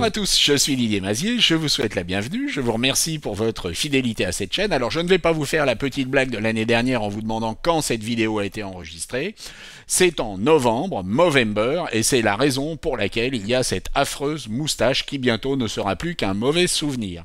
Bonjour à tous, je suis Didier Mazier, je vous souhaite la bienvenue, je vous remercie pour votre fidélité à cette chaîne. Alors je ne vais pas vous faire la petite blague de l'année dernière en vous demandant quand cette vidéo a été enregistrée. C'est en novembre, Movember, et c'est la raison pour laquelle il y a cette affreuse moustache qui bientôt ne sera plus qu'un mauvais souvenir.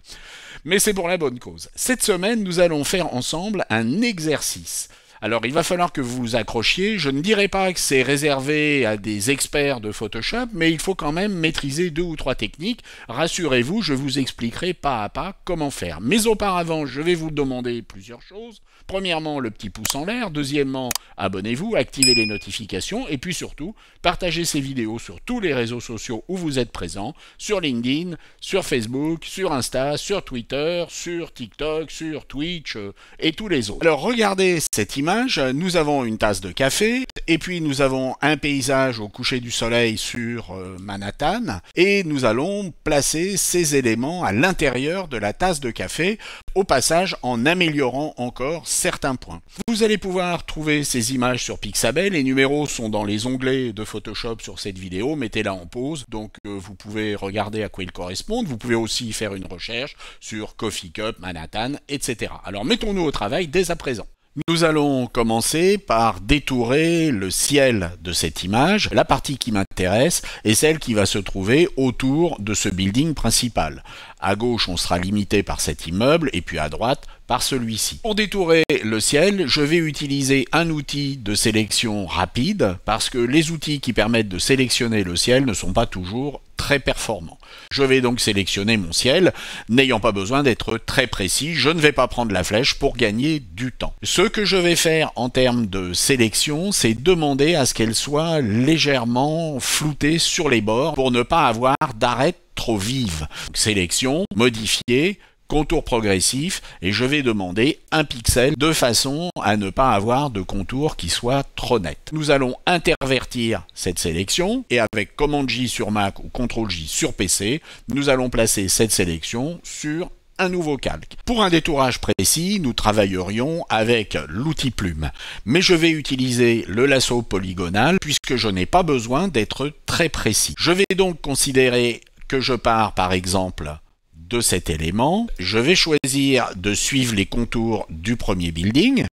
Mais c'est pour la bonne cause. Cette semaine, nous allons faire ensemble un exercice. Alors il va falloir que vous vous accrochiez, je ne dirais pas que c'est réservé à des experts de Photoshop, mais il faut quand même maîtriser 2 ou 3 techniques. Rassurez-vous, je vous expliquerai pas à pas comment faire. Mais auparavant, je vais vous demander plusieurs choses. Premièrement, le petit pouce en l'air. Deuxièmement, abonnez-vous, activez les notifications. Et puis surtout, partagez ces vidéos sur tous les réseaux sociaux où vous êtes présents. Sur LinkedIn, sur Facebook, sur Insta, sur Twitter, sur TikTok, sur Twitch et tous les autres. Alors regardez cette image. Nous avons une tasse de café. Et puis nous avons un paysage au coucher du soleil sur Manhattan. Et nous allons placer ces éléments à l'intérieur de la tasse de café. Au passage, en améliorant encore certains points. Vous allez pouvoir trouver ces images sur Pixabay. Les numéros sont dans les onglets de Photoshop sur cette vidéo. Mettez-la en pause. Donc vous pouvez regarder à quoi ils correspondent. Vous pouvez aussi faire une recherche sur Coffee Cup, Manhattan, etc. Alors mettons-nous au travail dès à présent. Nous allons commencer par détourer le ciel de cette image. La partie qui m'intéresse est celle qui va se trouver autour de ce building principal. À gauche, on sera limité par cet immeuble et puis à droite par celui-ci. Pour détourer le ciel, je vais utiliser un outil de sélection rapide parce que les outils qui permettent de sélectionner le ciel ne sont pas toujours très performants. Je vais donc sélectionner mon ciel, n'ayant pas besoin d'être très précis, je ne vais pas prendre la flèche pour gagner du temps. Ce que je vais faire en termes de sélection, c'est demander à ce qu'elle soit légèrement floutée sur les bords pour ne pas avoir d'arêtes trop vives. Sélection, modifier, contour progressif, et je vais demander un pixel de façon à ne pas avoir de contour qui soit trop net. Nous allons intervertir cette sélection et avec Command J sur Mac ou Ctrl J sur PC, nous allons placer cette sélection sur un nouveau calque. Pour un détourage précis, nous travaillerions avec l'outil plume. Mais je vais utiliser le lasso polygonal puisque je n'ai pas besoin d'être très précis. Je vais donc considérer que je pars par exemple de cet élément, je vais choisir de suivre les contours du premier building.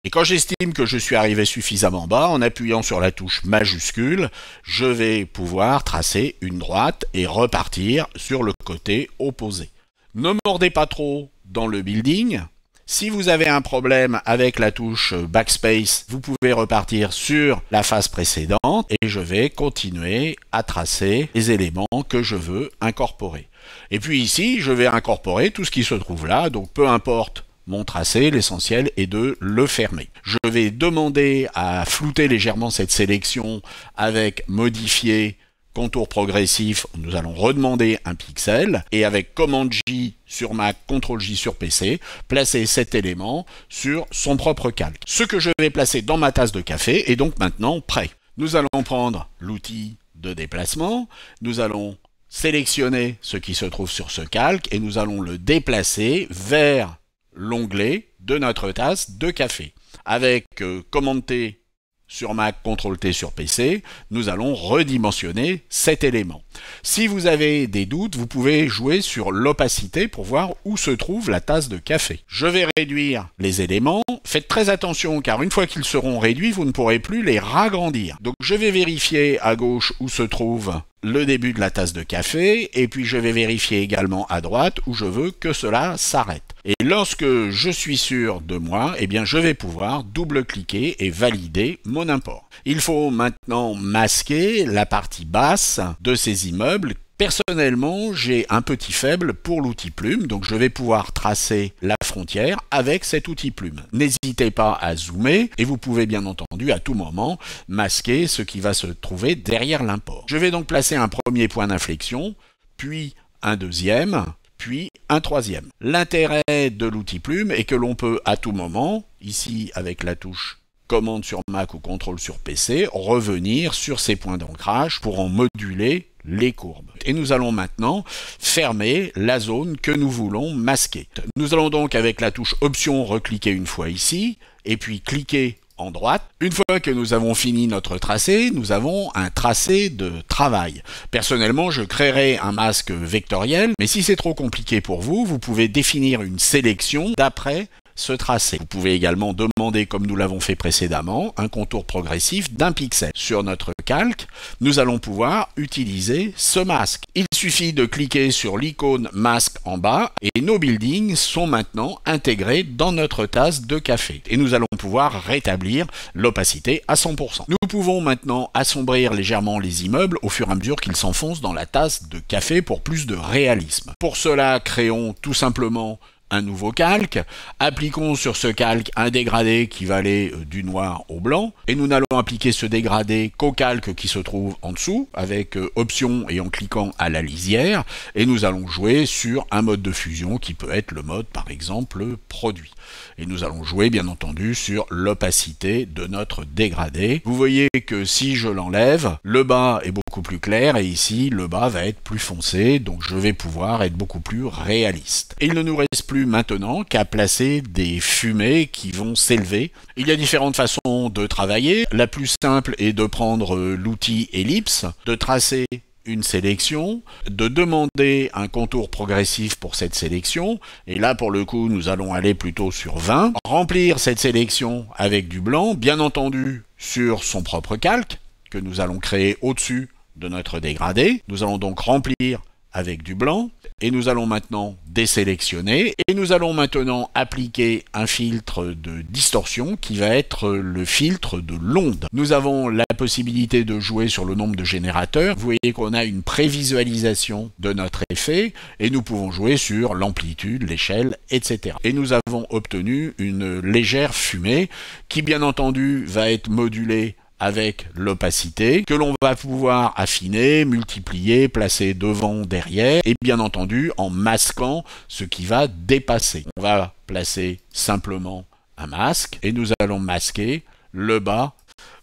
Et quand j'estime que je suis arrivé suffisamment bas, en appuyant sur la touche majuscule, je vais pouvoir tracer une droite et repartir sur le côté opposé. Ne mordez pas trop dans le building. Si vous avez un problème avec la touche Backspace, vous pouvez repartir sur la phase précédente et je vais continuer à tracer les éléments que je veux incorporer. Et puis ici, je vais incorporer tout ce qui se trouve là, donc peu importe mon tracé, l'essentiel est de le fermer. Je vais demander à flouter légèrement cette sélection avec modifier contour progressif, nous allons redemander un pixel et avec Command J sur Mac, Ctrl J sur PC, placer cet élément sur son propre calque. Ce que je vais placer dans ma tasse de café est donc maintenant prêt. Nous allons prendre l'outil de déplacement, nous allons sélectionner ce qui se trouve sur ce calque et nous allons le déplacer vers l'onglet de notre tasse de café. Avec Command T sur Mac, Ctrl T sur PC, nous allons redimensionner cet élément. Si vous avez des doutes, vous pouvez jouer sur l'opacité pour voir où se trouve la tasse de café. Je vais réduire les éléments. Faites très attention car une fois qu'ils seront réduits, vous ne pourrez plus les ragrandir. Donc je vais vérifier à gauche où se trouve le début de la tasse de café et puis je vais vérifier également à droite où je veux que cela s'arrête. Et lorsque je suis sûr de moi, eh bien je vais pouvoir double-cliquer et valider mon import. Il faut maintenant masquer la partie basse de ces immeubles. Personnellement, j'ai un petit faible pour l'outil plume, donc je vais pouvoir tracer la frontière avec cet outil plume. N'hésitez pas à zoomer et vous pouvez bien entendu à tout moment masquer ce qui va se trouver derrière l'import. Je vais donc placer un premier point d'inflexion, puis un deuxième, puis un troisième. L'intérêt de l'outil plume est que l'on peut à tout moment, ici avec la touche Commande sur Mac ou Ctrl sur PC, revenir sur ces points d'ancrage pour en moduler les courbes. Et nous allons maintenant fermer la zone que nous voulons masquer. Nous allons donc avec la touche Option recliquer une fois ici, et puis cliquer en droite. Une fois que nous avons fini notre tracé, nous avons un tracé de travail. Personnellement, je créerai un masque vectoriel, mais si c'est trop compliqué pour vous, vous pouvez définir une sélection d'après ce tracé. Vous pouvez également demander, comme nous l'avons fait précédemment, un contour progressif d'1 pixel. Sur notre calque, nous allons pouvoir utiliser ce masque. Il suffit de cliquer sur l'icône masque en bas et nos buildings sont maintenant intégrés dans notre tasse de café. Et nous allons pouvoir rétablir l'opacité à 100%. Nous pouvons maintenant assombrir légèrement les immeubles au fur et à mesure qu'ils s'enfoncent dans la tasse de café pour plus de réalisme. Pour cela, créons tout simplement un nouveau calque, appliquons sur ce calque un dégradé qui va aller du noir au blanc, et nous n'allons appliquer ce dégradé qu'au calque qui se trouve en dessous, avec option et en cliquant à la lisière, et nous allons jouer sur un mode de fusion qui peut être le mode par exemple produit. Et nous allons jouer bien entendu sur l'opacité de notre dégradé. Vous voyez que si je l'enlève, le bas est beaucoup plus clair et ici le bas va être plus foncé, donc je vais pouvoir être beaucoup plus réaliste. Et il ne nous reste plus maintenant qu'à placer des fumées qui vont s'élever. Il y a différentes façons de travailler. La plus simple est de prendre l'outil ellipse, de tracer une sélection, de demander un contour progressif pour cette sélection, et là pour le coup nous allons aller plutôt sur 20, remplir cette sélection avec du blanc, bien entendu sur son propre calque, que nous allons créer au-dessus de notre dégradé. Nous allons donc remplir avec du blanc, et nous allons maintenant désélectionner, et nous allons maintenant appliquer un filtre de distorsion qui va être le filtre de l'onde. Nous avons la possibilité de jouer sur le nombre de générateurs. Vous voyez qu'on a une prévisualisation de notre effet, et nous pouvons jouer sur l'amplitude, l'échelle, etc. Et nous avons obtenu une légère fumée qui bien entendu va être modulée avec l'opacité, que l'on va pouvoir affiner, multiplier, placer devant, derrière, et bien entendu en masquant ce qui va dépasser. On va placer simplement un masque, et nous allons masquer le bas.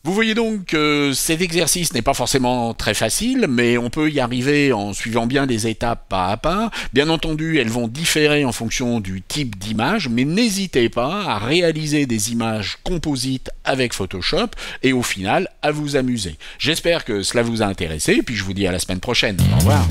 Vous voyez donc que cet exercice n'est pas forcément très facile, mais on peut y arriver en suivant bien les étapes pas à pas. Bien entendu, elles vont différer en fonction du type d'image, mais n'hésitez pas à réaliser des images composites avec Photoshop et au final à vous amuser. J'espère que cela vous a intéressé, puis je vous dis à la semaine prochaine. Au revoir.